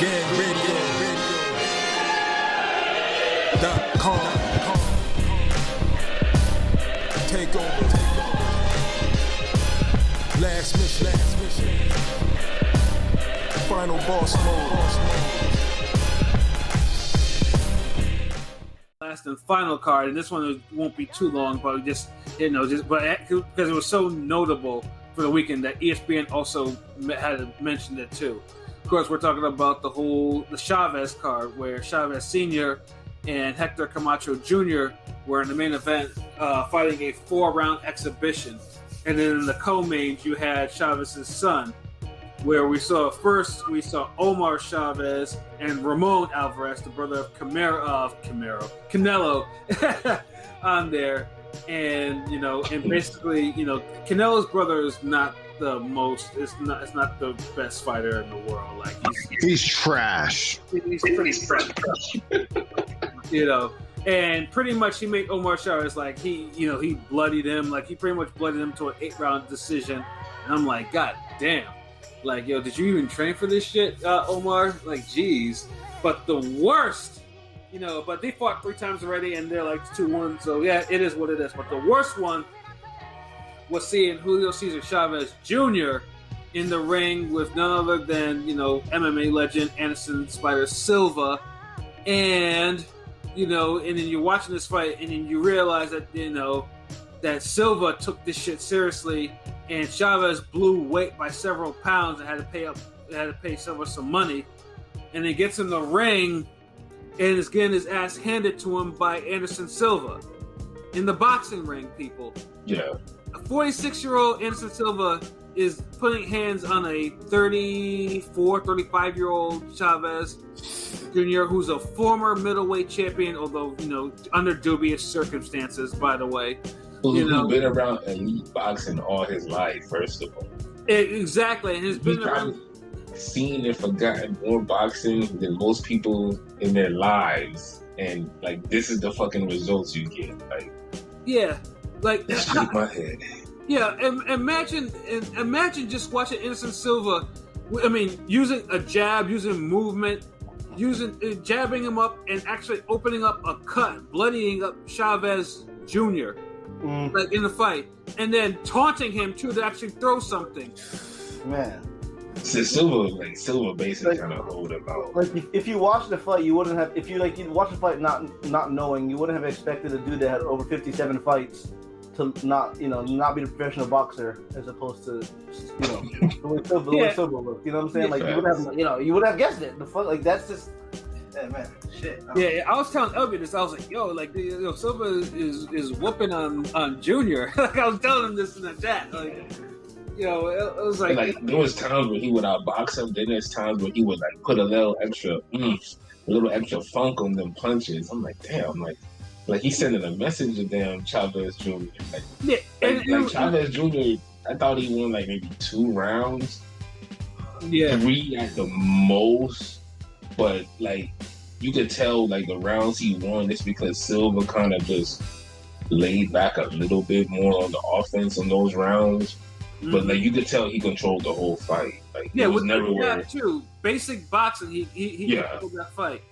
GangRadio.com. Take over. Last mission. Final boss mode. Last and final card, and this one won't be too long, but because it was so notable for the weekend that ESPN also had mentioned it too. Of course, we're talking about the Chavez card, where Chavez Sr. and Hector Camacho Jr. were in the main event, fighting a 4-round exhibition. And then in the co-mains, you had Chavez's son, where we saw Omar Chavez and Ramon Alvarez, the brother of Canelo, on there. And basically, Canelo's brother is not the most. It's not the best fighter in the world. Like he's trash. He's pretty trash. And pretty much he made Omar Chavez like he bloodied him. Like he pretty much bloodied him to an 8-round decision. And I'm like, God damn. Like, yo, did you even train for this shit, Omar? Like, geez. But the worst, but they fought 3 times already, and they're like 2-1. So, yeah, it is what it is. But the worst one was seeing Julio Cesar Chavez Jr. in the ring with none other than, MMA legend Anderson Silva. And, and then you're watching this fight, and then you realize that, that Silva took this shit seriously, and Chavez blew weight by several pounds and had to pay Silva some money, and then gets in the ring and is getting his ass handed to him by Anderson Silva in the boxing ring. People, yeah, a 46-year-old Anderson Silva is putting hands on a 35-year-old Chavez Jr., who's a former middleweight champion, although under dubious circumstances, by the way. Who's been around elite boxing all his life, first of all. Exactly, and he's been around. Seen and forgotten more boxing than most people in their lives, and like this is the fucking results you get. Like, yeah, like that shake my head. Yeah, and imagine just watching Anderson Silva. I mean, using a jab, using movement, jabbing him up, and actually opening up a cut, bloodying up Chavez Jr. Like in the fight, and then taunting him too to actually throw something. Man, so Silva basically kind of hold him out. Like if you watch the fight, you wouldn't have. If you watch the fight not knowing, you wouldn't have expected a dude that had over 57 fights to not be a professional boxer, as opposed to the way Silva looked. You know what I'm saying? Like you would have guessed it. The fuck, like that's just. Yeah, man, shit. Yeah, I was telling Elby this. I was like, Silva is whooping on Junior. Like I was telling him this in the chat. Like, it was like there was times where he would outbox him. Then there's times where he would like put a little extra funk on them punches. I'm like, damn, like he's sending a message to damn Chavez Jr. Chavez Jr. I thought he won like maybe 2 rounds, 3 at the most. But like you could tell, like the rounds he won, it's because Silva kind of just laid back a little bit more on the offense on those rounds. Mm-hmm. But like you could tell, he controlled the whole fight. Like he was never too basic boxing. He controlled that fight.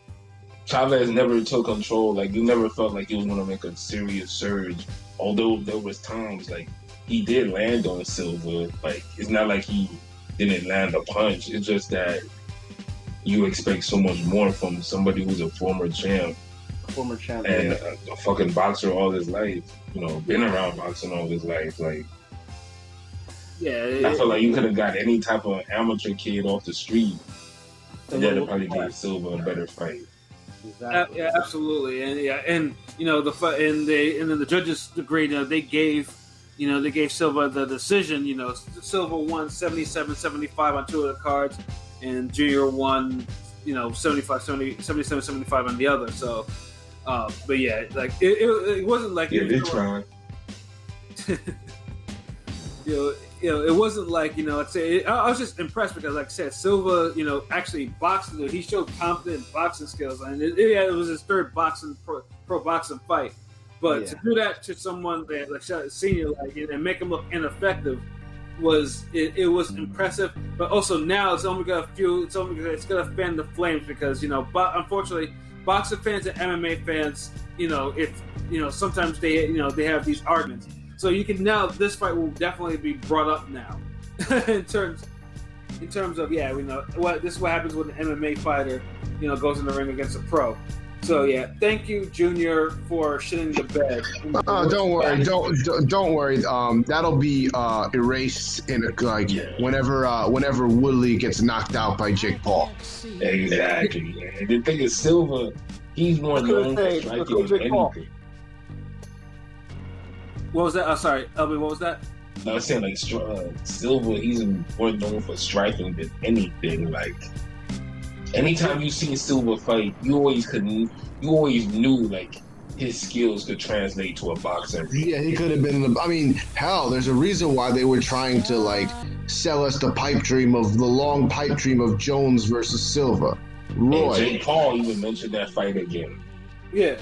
Chavez never took control. Like you never felt like he was going to make a serious surge. Although there was times like he did land on Silva. Like it's not like he didn't land a punch. It's just that. You expect so much more from somebody who's a former champ and a fucking boxer all his life. Been around boxing all his life. Like, I feel like you could have got any type of amateur kid off the street, and that'd probably give Silva a better fight. Exactly. Yeah, absolutely, and the fight, and then the judges agreed. They gave Silva the decision. Silva won 77-75 on 2 of the cards. And Junior won, 77-75 on the other. So, but yeah, like it wasn't like they tried. It wasn't like I'd say I was just impressed because, like I said, Silva, actually boxed. He showed competent boxing skills, and it was his 3rd pro boxing fight. But to do that to someone that like Senior, and make him look ineffective. was impressive, but also now it's only gonna fan the flames because but unfortunately, boxing fans and MMA fans, sometimes they have these arguments. So this fight will definitely be brought up now in terms of this is what happens when an MMA fighter goes in the ring against a pro. So thank you, Junior, for shitting the bed. Don't worry, don't worry. That'll be erased whenever Woodley gets knocked out by Jake Paul. Exactly. And the thing is, Silva, he's more known for striking than anything. What was that? Sorry, LB. What was that? No, I was saying Silva, he's more known for striking than anything. Like, anytime you see Silva fight, you always knew like his skills could translate to a boxer. Yeah, he could have been. I mean, hell, there's a reason why they were trying to like sell us the long pipe dream of Jones versus Silva. Roy. And Jake Paul even mentioned that fight again. Yeah.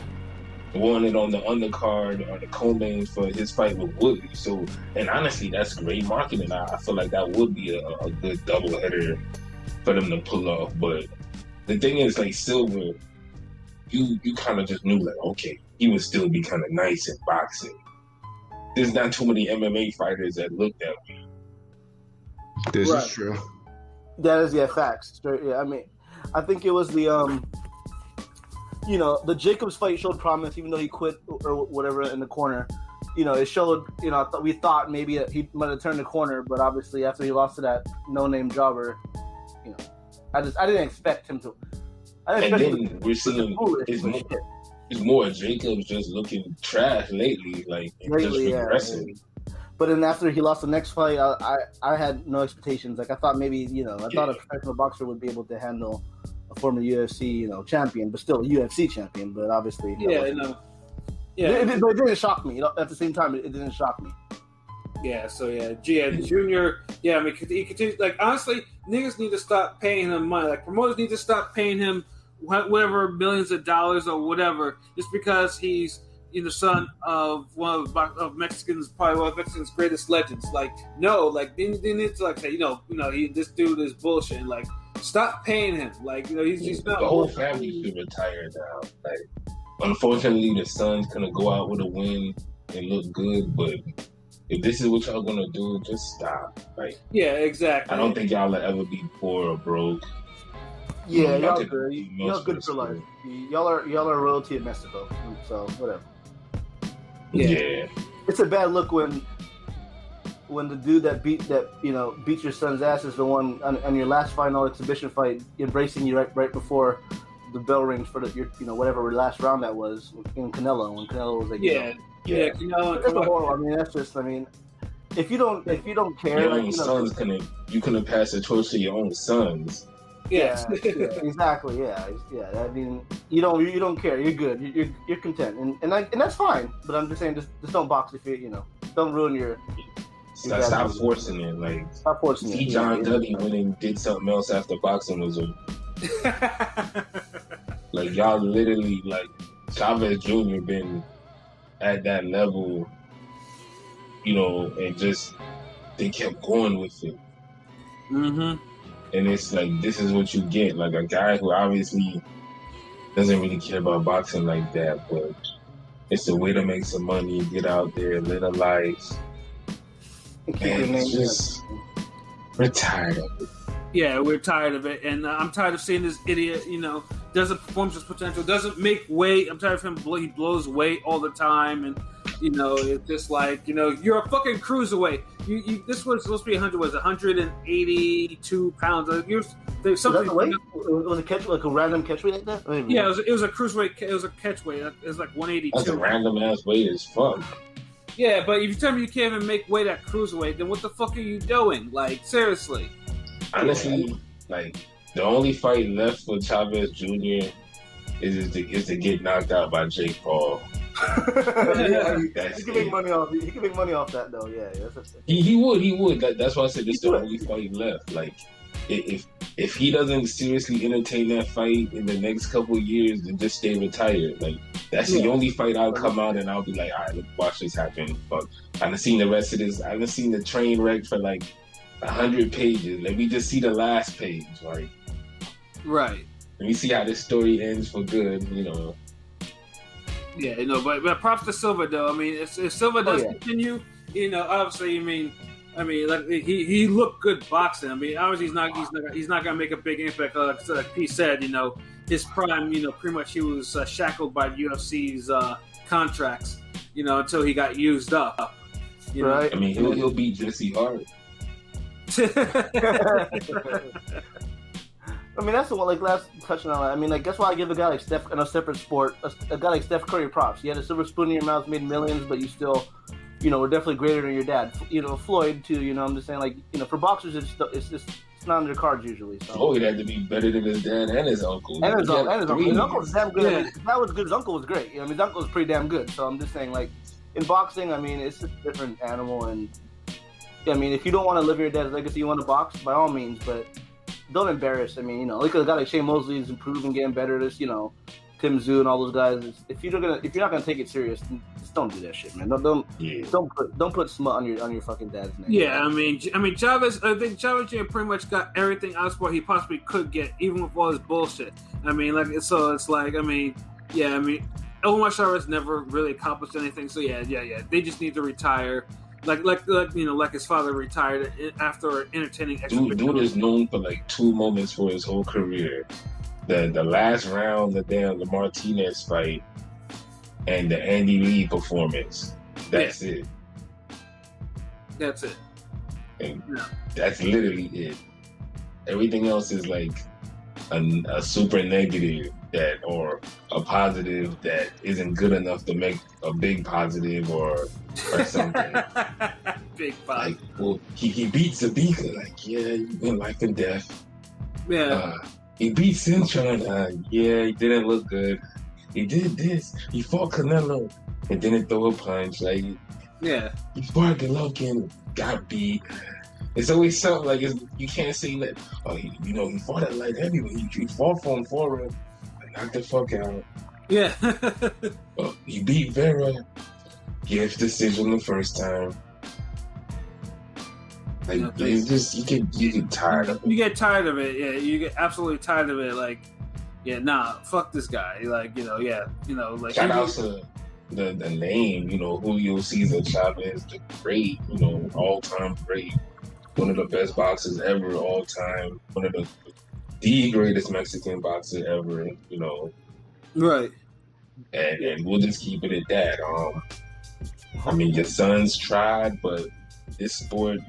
Wanted on the undercard or the co-main for his fight with Woodley. So, and honestly, that's great marketing. I feel like that would be a good doubleheader for them to pull off. But the thing is, like, Silva, you kind of just knew, like, okay, he would still be kind of nice in boxing. There's not too many MMA fighters that look that way. This is true. That is facts. Straight, I mean, I think it was the the Jacobs fight showed promise, even though he quit or whatever in the corner. It showed. We thought maybe he might have turned the corner, but obviously after he lost to that no-name jobber, I didn't expect him to. And then we're seeing it's more Jacobs just looking trash lately, like just regressing. But then after he lost the next fight, I had no expectations. Like I thought maybe I thought a professional boxer would be able to handle a former UFC champion, but still a UFC champion. But obviously, It didn't shock me. At the same time, it didn't shock me. Yeah. So Junior. Yeah, I mean, he continues. Like honestly, niggas need to stop paying him money. Like promoters need to stop paying him whatever millions of dollars or whatever, just because he's the son of one of Mexican's greatest legends. Like no, like they need to like say this dude is bullshit. Like stop paying him. Like he's not. The whole family should retire now. Like unfortunately, the son's gonna go out with a win and look good, but if this is what y'all gonna do, just stop. Like exactly. I don't think y'all will ever be poor or broke. Yeah, y'all good. Y'all good for life. Y'all are royalty in Mexico, so whatever. Yeah. It's a bad look when the dude that beat your son's ass is the one on your last final exhibition fight, embracing you right before the bell rings for your whatever last round that was in Canelo, when Canelo was like Canelo. That's horrible. I mean, that's just if you don't care, your own sons you couldn't pass the torch to your own sons. Yeah, exactly. Yeah. I mean, you don't care. You're good. You're content, and that's fine. But I'm just saying, just don't box if you don't ruin your. Stop forcing it. Like stop forcing it. John Dudley went and did something else after boxing was over. Like y'all literally like Chavez Jr. been at that level, and just they kept going with it. Mm-hmm. And it's like, this is what you get. Like a guy who obviously doesn't really care about boxing like that, but it's a way to make some money, get out there, live a life. And it's just, we're tired of it. Yeah, we're tired of it. And I'm tired of seeing this idiot, doesn't perform to his potential, doesn't make weight. I'm tired of him. He blows weight all the time. And, it's just like, you're a fucking cruiserweight. This was supposed to be 182 pounds. There's something. Was that the weight? Was it like a random catchweight like that? Yeah, it was a cruiserweight. It was a catchweight. It was like 182. That's a random ass weight as fuck. Yeah, but if you tell me you can't even make weight at cruiserweight, then what the fuck are you doing? Like, seriously. Honestly, like, the only fight left for Chavez Jr. is to get knocked out by Jake Paul. He can make money off. He can make money off that though. Yeah, he would. That's why I said this is the only fight left. Like, if he doesn't seriously entertain that fight in the next couple of years, then just stay retired. Like, That's the only fight I'll come out and I'll be like, all right, let's watch this happen. But I haven't seen the rest of this. I haven't seen the train wreck for like 100 pages. Let me just see the last page, like. Right. Let me see how this story ends for good, you know. Yeah, you know, but props to Silva though. I mean, if Silva does continue, you know, obviously, like he looked good boxing. I mean, obviously he's not gonna make a big impact. Like P said, you know, his prime, you know, pretty much he was shackled by the UFC's contracts, you know, until he got used up. You know? Right. I mean, he'll beat Jesse Hart. I mean, that's the one, like, last touching on that. I mean, like, that's why I give a guy like Steph, in a separate sport, a guy like Steph Curry props. You had a silver spoon in your mouth, made millions, but you still, you know, were definitely greater than your dad. You know, Floyd, too, you know, I'm just saying, like, you know, for boxers, it's not on their cards usually. So. Floyd had to be better than his dad and his uncle. And his uncle. His uncle was damn good. Yeah. I mean, that was good. His uncle was great. You know, I mean, his uncle was pretty damn good. So I'm just saying, like, in boxing, I mean, it's just a different animal. And, I mean, if you don't want to live your dad's legacy, you want to box, by all means, but don't embarrass. I mean, you know, look at a guy like Shane Mosley is improving, getting better. This, you know, Tim Tszyu and all those guys. If you're not gonna take it serious, just don't do that shit, man. Don't put smut on your fucking dad's name. Yeah, I mean, Chavez. I think Chavez Jr. pretty much got everything out of what he possibly could get, even with all his bullshit. I mean, like, so it's like, I mean, Omar Chavez never really accomplished anything. So yeah. They just need to retire. Like you know, like his father retired after entertaining. Dude is known for like two moments for his whole career: the last round, the Martinez fight, and the Andy Lee performance. That's it. That's it. And that's literally it. Everything else is like a super negative or a positive that isn't good enough to make a big positive or something. Big positive. Like, well, he beat Zabika. Like, yeah, you've been life and death. Yeah. He beat Cintron. Yeah, he didn't look good. He did this. He fought Canelo and didn't throw a punch. Like, yeah. He fought Golovkin, got beat. It's always something like you can't say that. Oh, he fought at light heavyweight. He fought for him for him. Knocked the fuck out. Yeah. He beat Vera. Gets decision the first time. Like, it's just you get tired of it. You get tired of it. Yeah, you get absolutely tired of it. Like, fuck this guy. Like, like shout out to the name, Julio Cesar Chavez, the great, all-time great. One of the best boxers ever, all time. One of the greatest Mexican boxer ever, Right. And we'll just keep it at that. I mean, your sons tried, but this sport,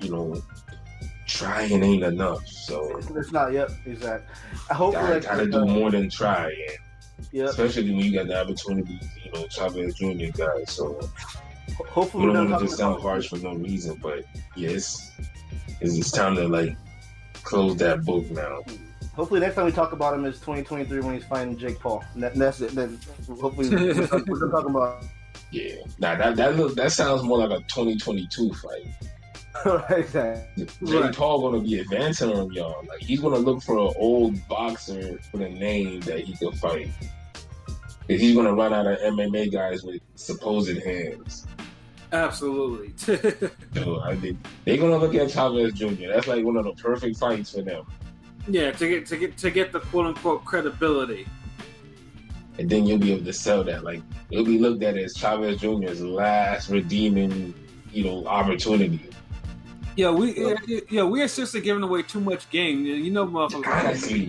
trying ain't enough. So it's not. Yep, exactly. I hope gotta do more than try. Yeah. Especially when you got the opportunity, Chavez Jr. guys. So hopefully we don't want to just sound harsh for no reason, but yes. It's time to close that book now. Hopefully, next time we talk about him is 2023 when he's fighting Jake Paul. And that's it. Then hopefully we're talking about. Yeah, that sounds more like a 2022 fight. Exactly. Jake Paul gonna be advancing on y'all. Like, he's gonna look for an old boxer with a name that he can fight. If he's gonna run out of MMA guys with supposed hands. Absolutely. So they're gonna look at Chavez Jr. That's like one of the perfect fights for them. Yeah, to get the quote unquote credibility. And then you'll be able to sell that. Like, it'll be looked at as Chavez Jr.'s last redeeming, opportunity. Yeah, we are seriously giving away too much game. Motherfuckers. Honestly,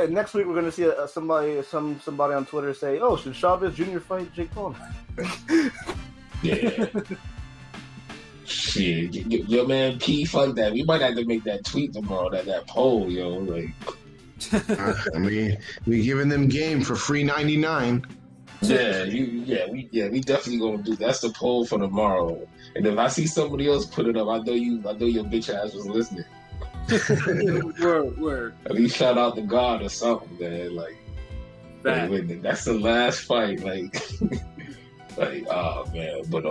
next week we're gonna see somebody on Twitter say, "Oh, should Chavez Jr. fight Jake Paul?" Yeah. Shit, yo, man, P, fuck that. We might have to make that tweet tomorrow, that poll, yo. Like, I mean, we giving them game for free 99. We definitely gonna do. That's the poll for tomorrow. And if I see somebody else put it up, I know your bitch ass was listening. Word. At least shout out to God or something, man. That's the last fight. Oh man. But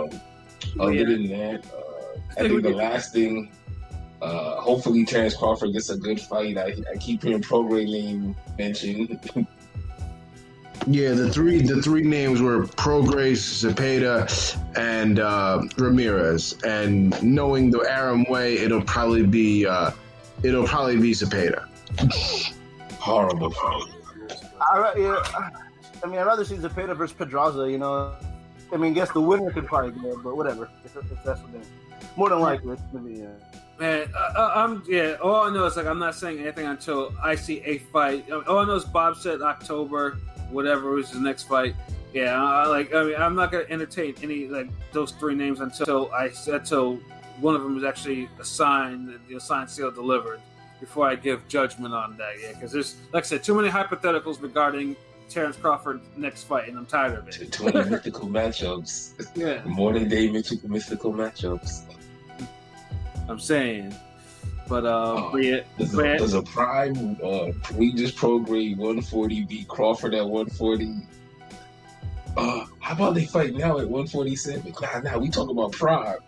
other than that, I think the last thing, hopefully Terence Crawford gets a good fight. I keep hearing programming mentioned. Yeah, the three names were Prograis, Zepeda, and Ramirez. And knowing the Aram way, it'll probably be Zepeda. Horrible fight. I mean, I'd rather see Zepeda versus Pedraza. You know, I mean, I guess the winner could probably go, but whatever. If that's what they, more than likely, it's gonna be. Man, all I know is like I'm not saying anything until I see a fight. All I know is Bob said October, whatever was his next fight. Yeah, I'm not gonna entertain any like those three names until one of them is actually assigned, signed, sealed, delivered. Before I give judgment on that, because there's, like I said, too many hypotheticals regarding Terrence Crawford's next fight, and I'm tired of it. Too many mythical matchups. Yeah, Modern day mythical matchups. I'm saying, but there's a prime Regis Prograde 140 beat Crawford at 140. How about they fight now at 147? Nah, we talk about prime.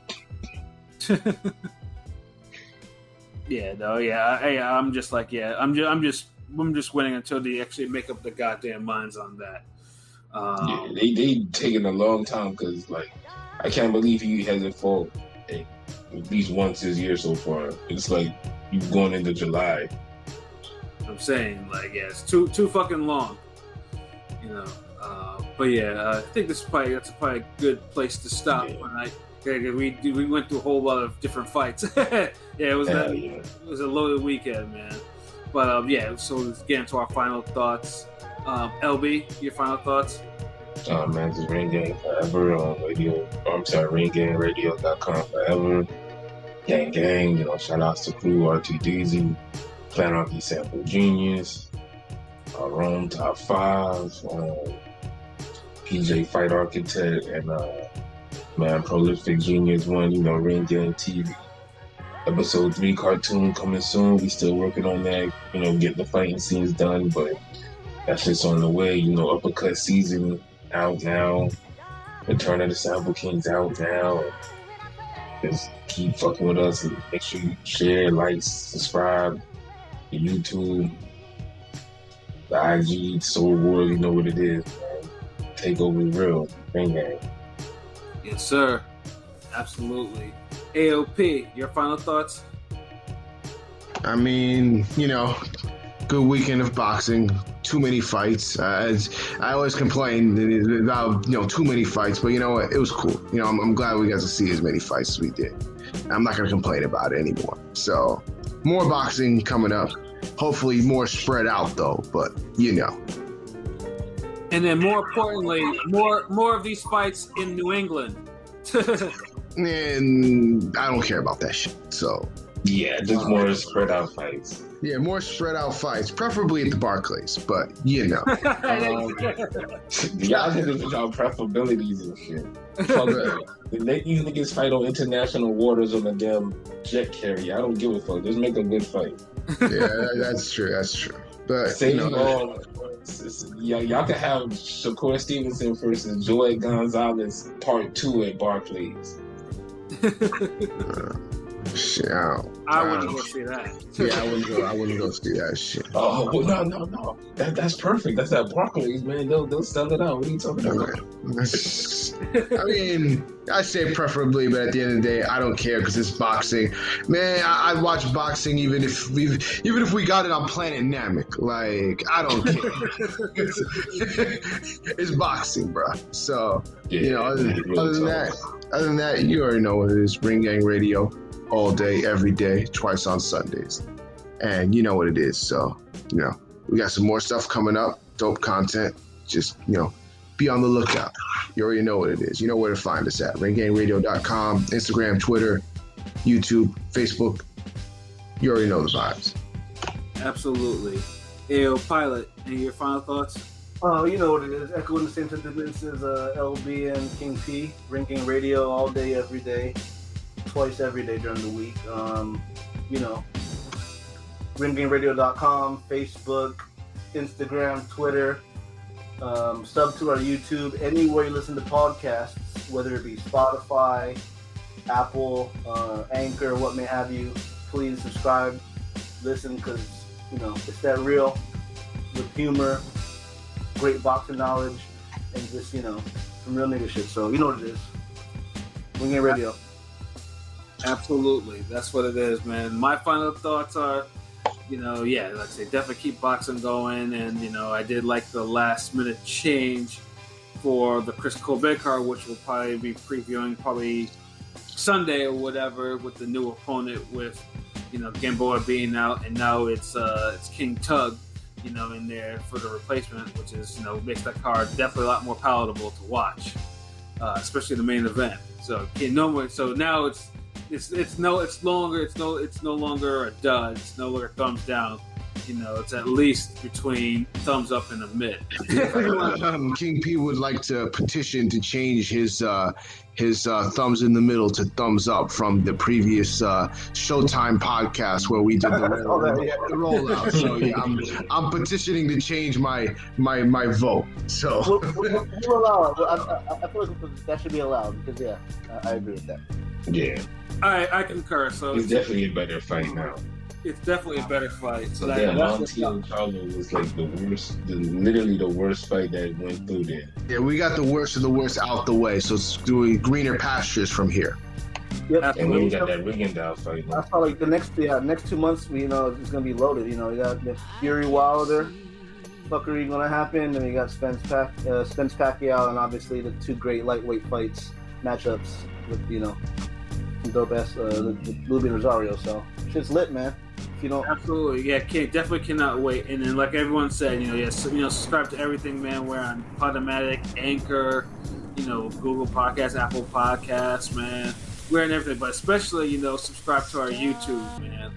I'm just like, I'm just waiting until they actually make up the goddamn minds on that. They taking a long time because like I can't believe he hasn't fought at least once this year so far. It's like you going into July. I'm saying like it's too fucking long, But I think that's probably a good place to stop tonight. We went through a whole lot of different fights. It was a loaded weekend, man. But so let's get into our final thoughts. LB, your final thoughts? Man, just Ring Gang forever on radio. ringgangradio.com forever. Gang, shout outs to Crew, RT Deezy, Planarchy Sample Genius, Rome Top 5, PJ Fight Architect, and man, Prolific Genius 1, Ring Gang TV. Episode 3 cartoon coming soon. We still working on that, getting the fighting scenes done, but that's just on the way. Uppercut season out now. Return of the Sample Kings out now. Just keep fucking with us and make sure you share, like, subscribe to YouTube, the IG, Soul World, you know what it is, man. Takeover is real. Ring Gang. Yes, sir. Absolutely. AOP, your final thoughts? I mean, good weekend of boxing. Too many fights. I always complain about too many fights, but you know what? It was cool. I'm glad we got to see as many fights as we did. I'm not gonna complain about it anymore. So more boxing coming up. Hopefully more spread out though, but And then more importantly, more of these fights in New England. And I don't care about that shit. So yeah, just more spread out fights. Yeah, more spread out fights, preferably at the Barclays, but y'all niggas with y'all preferabilities and shit. Let these niggas fight on international waters on a damn jet carrier. I don't give a fuck. Just make a good fight. Yeah, that's true. But y'all can have Shakur Stevenson versus Joey Gonzalez Part 2 at Barclays. Shit, I wouldn't go see that. Yeah, I wouldn't go see that shit. Oh, well, no. That's perfect. That's at Barclays, man. They'll sell it out. What are you talking about? I mean, I say preferably, but at the end of the day, I don't care because it's boxing. Man, I'd watch boxing even if we got it on Planet Namek. Like, I don't care. It's boxing, bro. So, other than that, you already know what it is. Ring Gang Radio. All day, every day, twice on Sundays. And you know what it is. So, we got some more stuff coming up, dope content. Just, be on the lookout. You already know what it is. You know where to find us at. ringgangradio.com, Instagram, Twitter, YouTube, Facebook. You already know the vibes. Absolutely. AO Pilot, any of your final thoughts? You know what it is. Echoing the same sentiments as LB and King P. Ring Gang Radio all day, every day. Twice every day during the week. ringgangradio.com, Facebook, Instagram, Twitter, sub to our YouTube, anywhere you listen to podcasts, whether it be Spotify, Apple, Anchor, what may have you. Please subscribe, listen, because it's that real with humor great boxing knowledge and just, some real nigga shit. So, you know what it is. Wing Game Radio. Absolutely. That's what it is, man. My final thoughts are, like I say, definitely keep boxing going. And, I did like the last minute change for the Chris Colbert card, which we'll probably be previewing probably Sunday or whatever with the new opponent with, Gamboa being out. And now it's King Tug, in there for the replacement, which is, makes that card definitely a lot more palatable to watch, especially the main event. So now it's no longer a dud. It's no longer thumbs down. It's at least between thumbs up and a mid. King P would like to petition to change his thumbs in the middle to thumbs up from the previous Showtime podcast where we did the rollout. So yeah, I'm petitioning to change my vote. So we'll allow it. I feel like that should be allowed because I agree with that. Yeah. I concur. So it's definitely a better fight now. It's definitely a better fight. So Montiel and Charlo was like literally the worst fight that went through there. Yeah, we got the worst of the worst out the way, so it's doing greener pastures from here. Yep. And then we got that Rigondeaux fight. I saw like the next 2 months, it's gonna be loaded. You got the Fury Wilder fuckery gonna happen, and you got Spence Pacquiao, and obviously the two great lightweight matchups with dope ass Luby Rosario. So shit's lit, man. If you don't, absolutely, definitely cannot wait. And then, like everyone said, subscribe to everything, man. We're on Podomatic, Anchor, Google Podcasts, Apple Podcasts, man. We're in everything, but especially, subscribe to our YouTube, man.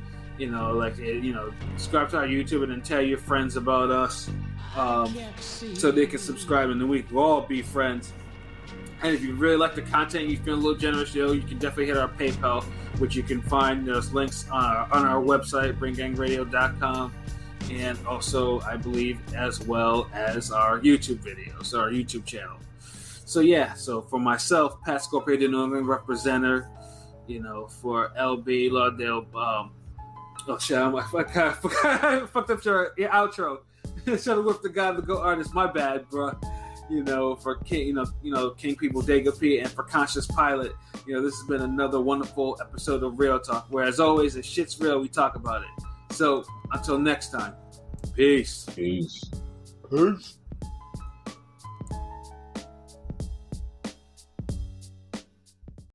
Subscribe to our YouTube and then tell your friends about us, so they can subscribe, and then we can all be friends. And if you really like the content, you feel a little generous, you can definitely hit our PayPal, which you can find those links on our website, BringGangRadio.com, and also, I believe, as well as our YouTube videos, our YouTube channel. So for myself, Pat Scorpio, the New England representative, for LB Lauderdale, I fucked up your outro. Should have whipped the guy, the Go artist. My bad, bro. For King, King People Dega P, and for Conscious Pilot, this has been another wonderful episode of Real Talk, where as always, if shit's real, we talk about it. So until next time, peace. Peace. Peace.